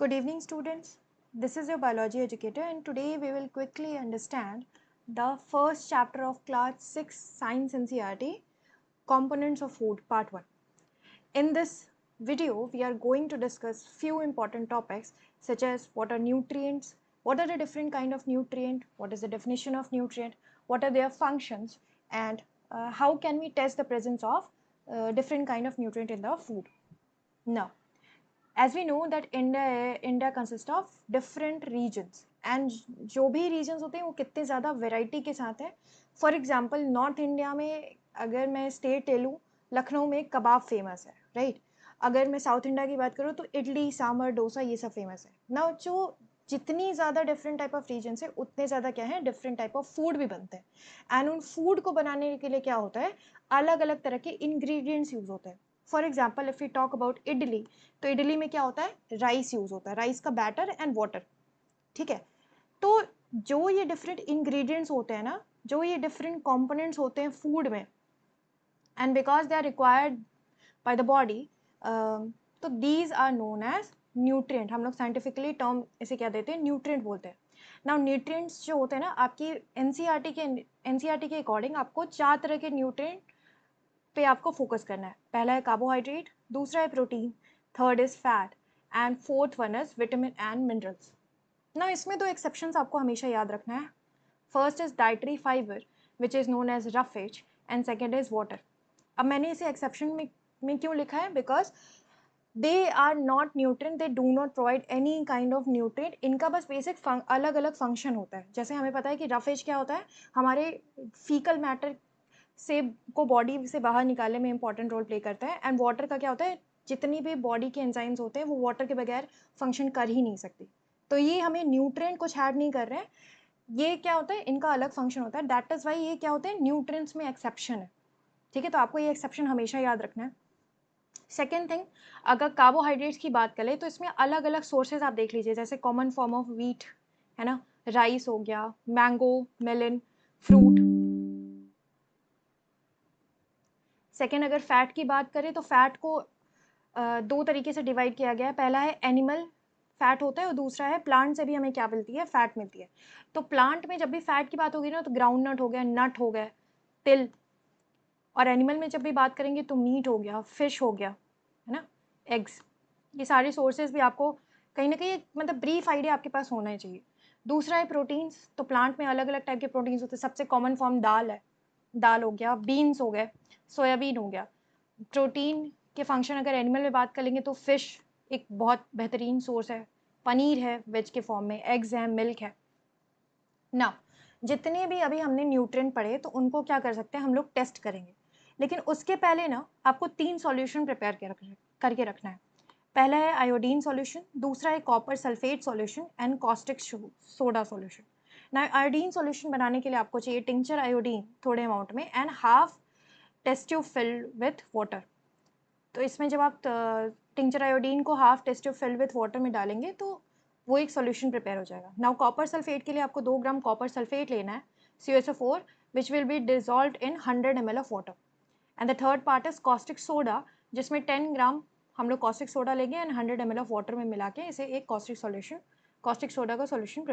Good evening, students. This is your biology educator, and today we will quickly understand the first chapter of class 6 Science NCERT Components of Food, Part 1. In this video, we are going to discuss few important topics such as what are nutrients, what are the different kind of nutrient, what is the definition of nutrient, what are their functions, and how can we test the presence of different kind of nutrient in the food. Now, as we know that India consists of different regions and जो भी regions होते हैं वो कितने ज़्यादा variety के साथ है. For example, नॉर्थ इंडिया में अगर मैं स्टेट ले लूँ, लखनऊ में कबाब फेमस है, राइट. अगर मैं साउथ इंडिया की बात करूँ तो इडली, सांभर, डोसा ये सब फेमस है. ना जो जितनी ज़्यादा डिफरेंट टाइप ऑफ रीजन्स है उतने ज़्यादा क्या है, डिफरेंट टाइप ऑफ फूड भी बनते हैं. एंड उन फूड को बनाने के लिए क्या होता है, अलग अलग तरह के इंग्रेडिएंट्स यूज़ होते हैं. For example if you talk about idli, तो इडली में क्या होता है, राइस यूज़ होता है, राइस का बैटर एंड वाटर. ठीक है. तो जो ये डिफरेंट इंग्रेडिएंट्स होते हैं ना, जो ये डिफरेंट कंपोनेंट्स होते हैं फूड में, and because they are required by the body, तो these are known as nutrient. हम लोग साइंटिफिकली टर्म इसे क्या देते हैं, न्यूट्रिएंट बोलते हैं. नाउ न्यूट्रिएंट्स जो होते हैं ना, आपकी एनसीईआरटी के अकॉर्डिंग आपको 4 तरह के न्यूट्रिएंट पे आपको फोकस करना है. पहला है कार्बोहाइड्रेट, दूसरा है protein, third is fat and fourth one is vitamin and minerals. ना इसमें 2 एक्सेप्शंस आपको हमेशा याद रखना है. First is dietary fibre which is known as roughage and second is water. अब मैंने इसे एक्सेप्शन में क्यों लिखा है, because they are not nutrient, they do not provide any kind of nutrient. इनका बस बेसिक अलग अलग फंक्शन होता है. जैसे हमें पता है कि रफेज क्या होता है, हमारे फीकल मैटर से को बॉडी से बाहर निकालने में इंपॉर्टेंट रोल प्ले करता है. एंड वाटर का क्या होता है, जितनी भी बॉडी के एंजाइम्स होते हैं वो वाटर के बगैर फंक्शन कर ही नहीं सकती. तो ये हमें न्यूट्रिएंट कुछ ऐड नहीं कर रहे हैं. ये क्या होता है, इनका अलग फंक्शन होता है. दैट इज़ वाई ये क्या होते हैं, न्यूट्रिएंट्स में एक्सेप्शन है. ठीक है, तो आपको ये एक्सेप्शन हमेशा याद रखना है. सेकेंड थिंग, अगर कार्बोहाइड्रेट्स की बात करें तो इसमें अलग अलग सोर्सेज आप देख लीजिए. जैसे कॉमन फॉर्म ऑफ व्हीट है ना, राइस हो गया, मैंगो, मेलन, फ्रूट. सेकेंड, अगर फैट की बात करें तो फैट को 2 तरीके से डिवाइड किया गया है. पहला है एनिमल फैट होता है और दूसरा है प्लांट से भी हमें क्या मिलती है, फैट मिलती है. तो प्लांट में जब भी फैट की बात होगी ना, तो ग्राउंड नट हो गया, नट हो गया, तिल. और एनिमल में जब भी बात करेंगे तो मीट हो गया, फिश हो गया, है ना, एग्स. ये सारे सोर्सेज भी आपको कहीं ना कहीं मतलब ब्रीफ आइडिया आपके पास होना चाहिए. दूसरा है प्रोटीन्स. तो प्लांट में अलग अलग टाइप के प्रोटीन्स होते हैं. सबसे कॉमन फॉर्म दाल है, दाल हो गया, बीन्स हो गए, सोयाबीन हो गया. प्रोटीन के फंक्शन अगर एनिमल में बात कर लेंगे तो फिश एक बहुत बेहतरीन सोर्स है, पनीर है वेज के फॉर्म में, एग्स हैं, मिल्क है ना. जितने भी अभी हमने न्यूट्रिएंट पढ़े तो उनको क्या कर सकते हैं, हम लोग टेस्ट करेंगे. लेकिन उसके पहले ना आपको 3 सॉल्यूशन प्रिपेयर करके रखना है. पहला है आयोडीन सॉल्यूशन, दूसरा है copper sulphate solution and caustic soda solution. ना आयोडीन सॉल्यूशन बनाने के लिए आपको चाहिए टिंचर आयोडीन थोड़े अमाउंट में and half test tube filled with water. तो इसमें जब आप टिंचर आयोडीन को half test tube filled with water में डालेंगे तो वो एक सॉल्यूशन प्रिपेयर हो जाएगा. नाउ कॉपर सल्फेट के लिए आपको 2 ग्राम कॉपर सल्फेट लेना है, CuSO4, which will be dissolve in 100 ml of water. And the third part is caustic soda, जिसमें 10 ग्राम हम लोग कॉस्टिक सोडा लेंगे एंड 100 ml ऑफ वाटर में मिला के इसे एक कॉस्टिक सोडा का सॉल्यूशन